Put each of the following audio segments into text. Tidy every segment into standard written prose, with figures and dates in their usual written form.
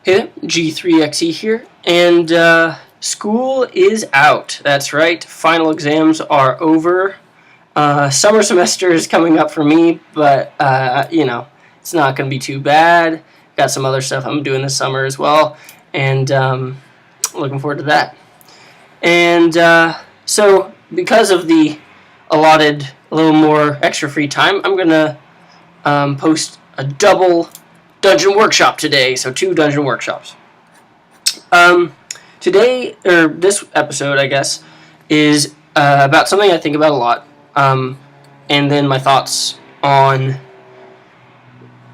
Hey, G3XE here, and school is out. That's right, final exams are over. Summer semester is coming up for me, but, it's not going to be too bad. Got some other stuff I'm doing this summer as well, and looking forward to that. And so, because of the allotted a little more extra free time, I'm going to post a double dungeon workshop today, so 2 dungeon workshops. Today, or this episode, I guess, is about something I think about a lot, and then my thoughts on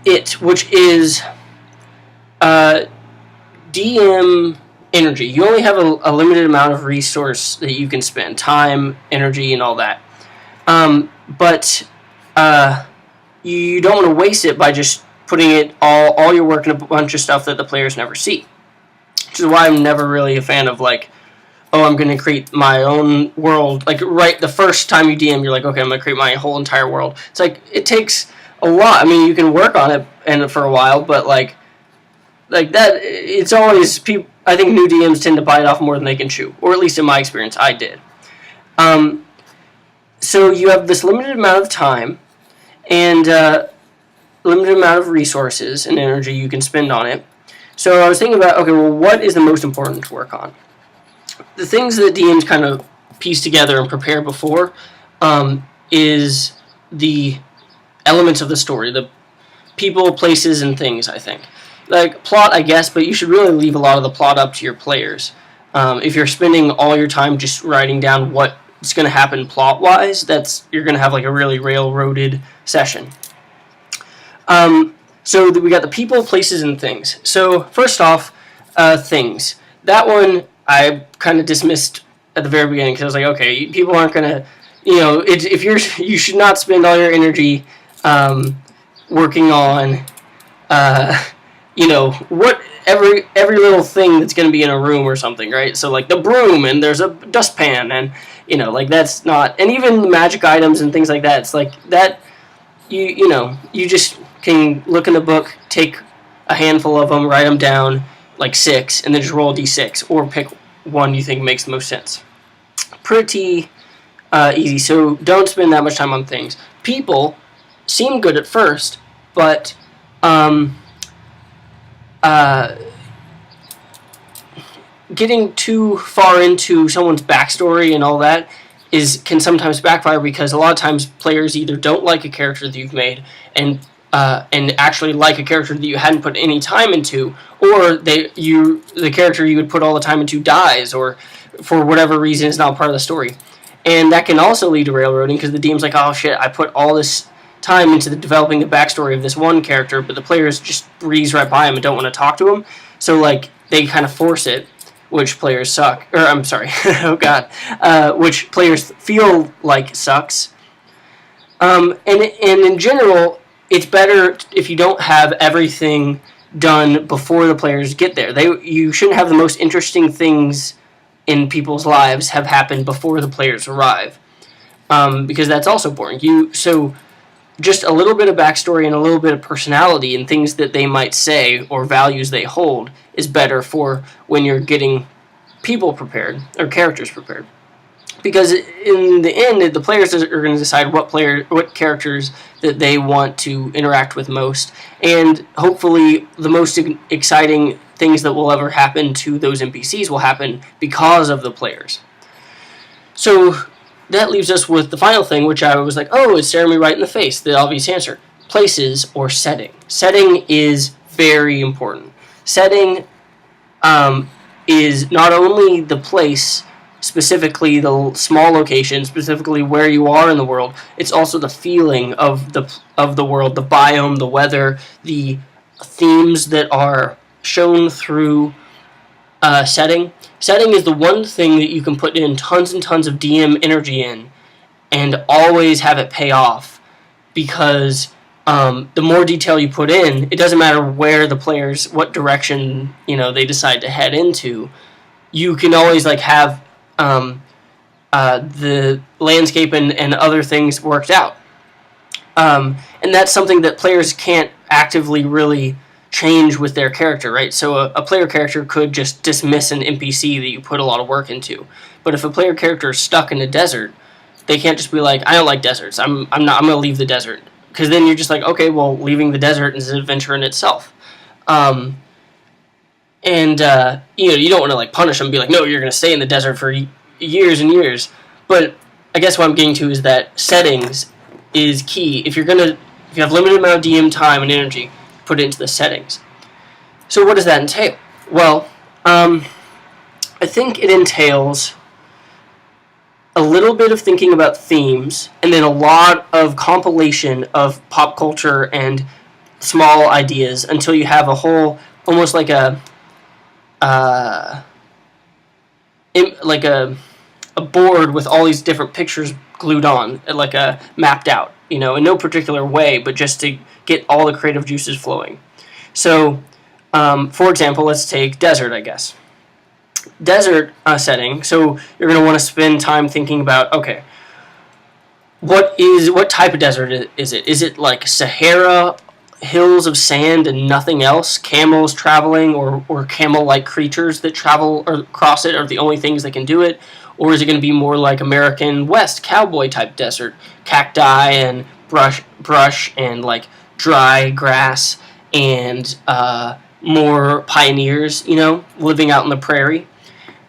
it, which is DM energy. You only have a limited amount of resource that you can spend, time, energy, and all that. But you don't want to waste it by just putting it all your work in a bunch of stuff that the players never see. Which is why I'm never really a fan of, like, oh, I'm going to create my own world. Like, right the first time you DM, you're like, okay, I'm going to create my whole entire world. It's like, it takes a lot. I mean, you can work on it and for a while, but, like that, it's always, I think new DMs tend to bite off more than they can chew. Or at least in my experience, I did. So you have this limited amount of time, and limited amount of resources and energy you can spend on it. So I was thinking about, okay, well, what is the most important to work on? The things that DMs kind of piece together and prepare before is the elements of the story, the people, places, and things, I think. Like, plot, I guess, but you should really leave a lot of the plot up to your players. If you're spending all your time just writing down what's going to happen plot-wise, you're going to have, like, a really railroaded session. So we got the people, places, and things. So first off, things. That one I kind of dismissed at the very beginning because I was like, okay, people aren't gonna, you should not spend all your energy working on, what every little thing that's gonna be in a room or something, right? So like the broom and there's a dustpan and that's not, and even the magic items and things like that. It's like that. You just can look in the book, take a handful of them, write them down, like 6, and then just roll a d6, or pick one you think makes the most sense. Pretty easy, so don't spend that much time on things. People seem good at first, but getting too far into someone's backstory and all that can sometimes backfire, because a lot of times players either don't like a character that you've made and actually like a character that you hadn't put any time into, or the character you would put all the time into dies, or for whatever reason is not part of the story. And that can also lead to railroading, because the DM's like, oh shit, I put all this time into developing the backstory of this one character, but the players just breeze right by him and don't want to talk to him, so like they kind of force it, which players suck, or I'm sorry, oh god, which players feel like sucks. And in general, it's better if you don't have everything done before the players get there. You shouldn't have the most interesting things in people's lives have happened before the players arrive, because that's also boring. So just a little bit of backstory and a little bit of personality and things that they might say or values they hold is better for when you're getting people prepared or characters prepared. Because in the end, the players are going to decide what characters that they want to interact with most, and hopefully the most exciting things that will ever happen to those NPCs will happen because of the players. So that leaves us with the final thing, which I was like, oh, it's staring me right in the face, the obvious answer. Places or setting. Setting is very important. Setting is not only the place, specifically the small location, specifically where you are in the world, it's also the feeling of the world, the biome, the weather, the themes that are shown through setting. Setting is the one thing that you can put in tons and tons of DM energy in and always have it pay off, because the more detail you put in, it doesn't matter where the players, what direction they decide to head into, you can always like have the landscape and other things worked out. And that's something that players can't actively really change with their character, right? So a player character could just dismiss an NPC that you put a lot of work into. But if a player character is stuck in a desert, they can't just be like, I don't like deserts. I'm going to leave the desert. Because then you're just like, okay, well, leaving the desert is an adventure in itself. You don't want to like punish them and be like, no, you're going to stay in the desert for years and years. But I guess what I'm getting to is that settings is key. If you have limited amount of DM time and energy, put it into the settings. So what does that entail? Well, I think it entails a little bit of thinking about themes, and then a lot of compilation of pop culture and small ideas until you have a whole, almost like a board with all these different pictures glued on, like a mapped out, in no particular way, but just to get all the creative juices flowing. So, for example, let's take desert, I guess. Desert setting, so you're going to want to spend time thinking about, okay, what type of desert is it? Is it like Sahara, hills of sand and nothing else, camels traveling, or camel-like creatures that travel or cross it are the only things that can do it? Or is it going to be more like American West, cowboy-type desert, cacti and brush and like dry grass and more pioneers, living out in the prairie?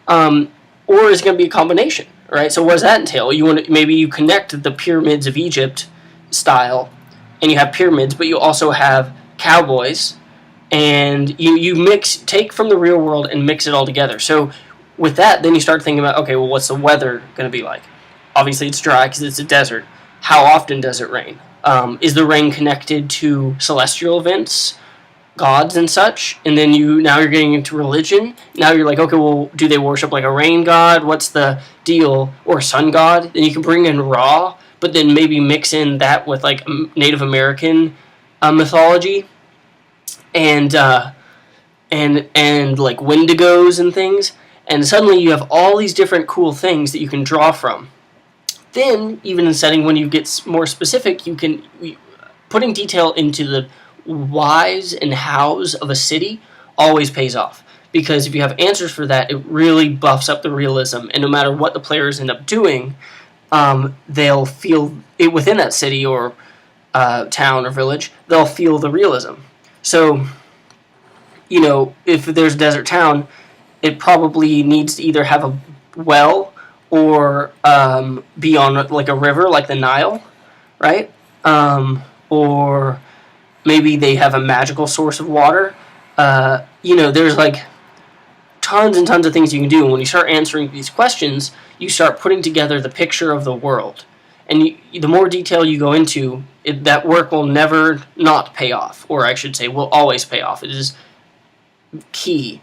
Or is it going to be a combination, right? So what does that entail? Maybe you connect the pyramids of Egypt style, and you have pyramids, but you also have cowboys, and you take from the real world and mix it all together. So with that, then you start thinking about, okay, well, what's the weather going to be like? Obviously, it's dry because it's a desert. How often does it rain? Is the rain connected to celestial events, gods and such? And then now you're getting into religion. Now you're like, okay, well, do they worship like a rain god? What's the deal? Or a sun god? Then you can bring in Ra, but then maybe mix in that with like Native American mythology and like wendigos and things. And suddenly you have all these different cool things that you can draw from. Then, even in setting, when you get more specific, putting detail into the whys and hows of a city always pays off. Because if you have answers for that, it really buffs up the realism. And no matter what the players end up doing, they'll feel it within that city or town or village, they'll feel the realism. So, if there's a desert town, it probably needs to either have a well or be on like a river like the Nile, right? Or maybe they have a magical source of water. There's like tons and tons of things you can do. And when you start answering these questions, you start putting together the picture of the world. And the more detail you go into, that work will never not pay off. Or I should say, will always pay off. It is key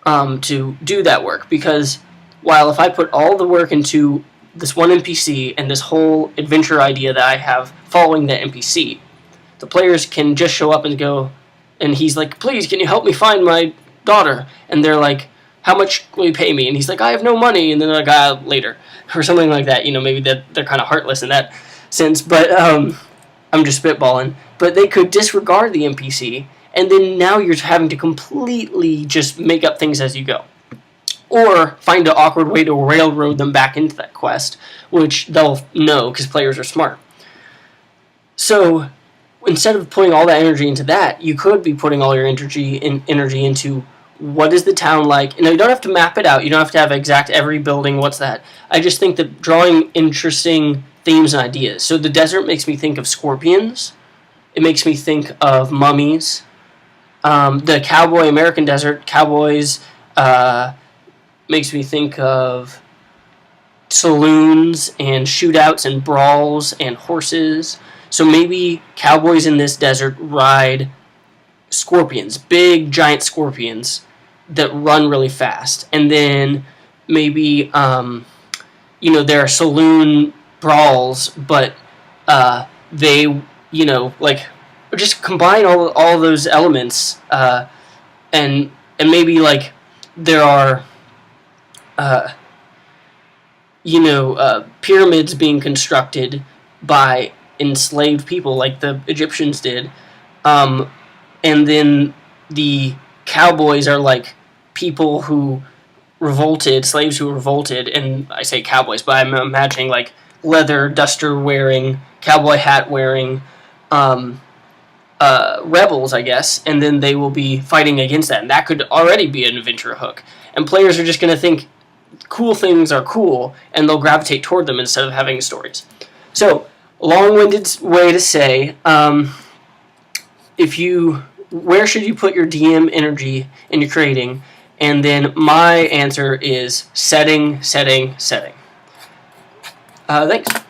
to do that work. Because while if I put all the work into this one NPC and this whole adventure idea that I have following that NPC, the players can just show up and go, and he's like, please, can you help me find my daughter? And they're like, how much will you pay me? And he's like, I have no money. And then they're like, later. Or something like that. Maybe they're kind of heartless in that sense. But I'm just spitballing. But they could disregard the NPC, and then now you're having to completely just make up things as you go. Or find an awkward way to railroad them back into that quest, which they'll know because players are smart. So instead of putting all that energy into that, you could be putting all your energy into what is the town like. You don't have to map it out. You don't have to have exact every building. What's that? I just think that drawing interesting themes and ideas. So the desert makes me think of scorpions. It makes me think of mummies. The cowboy American desert, cowboys, makes me think of saloons and shootouts and brawls and horses. So maybe cowboys in this desert ride scorpions, big giant scorpions that run really fast. And then maybe, there are saloon brawls, but they, just combine all those elements, and maybe like there are, pyramids being constructed by enslaved people like the Egyptians did, and then the cowboys are like people who revolted, slaves who revolted, and I say cowboys, but I'm imagining like leather duster wearing, cowboy hat wearing rebels, I guess, and then they will be fighting against that, and that could already be an adventure hook. And players are just going to think cool things are cool, and they'll gravitate toward them instead of having stories. So, long-winded way to say, where should you put your DM energy in your creating? And then my answer is setting, setting, setting. Thanks.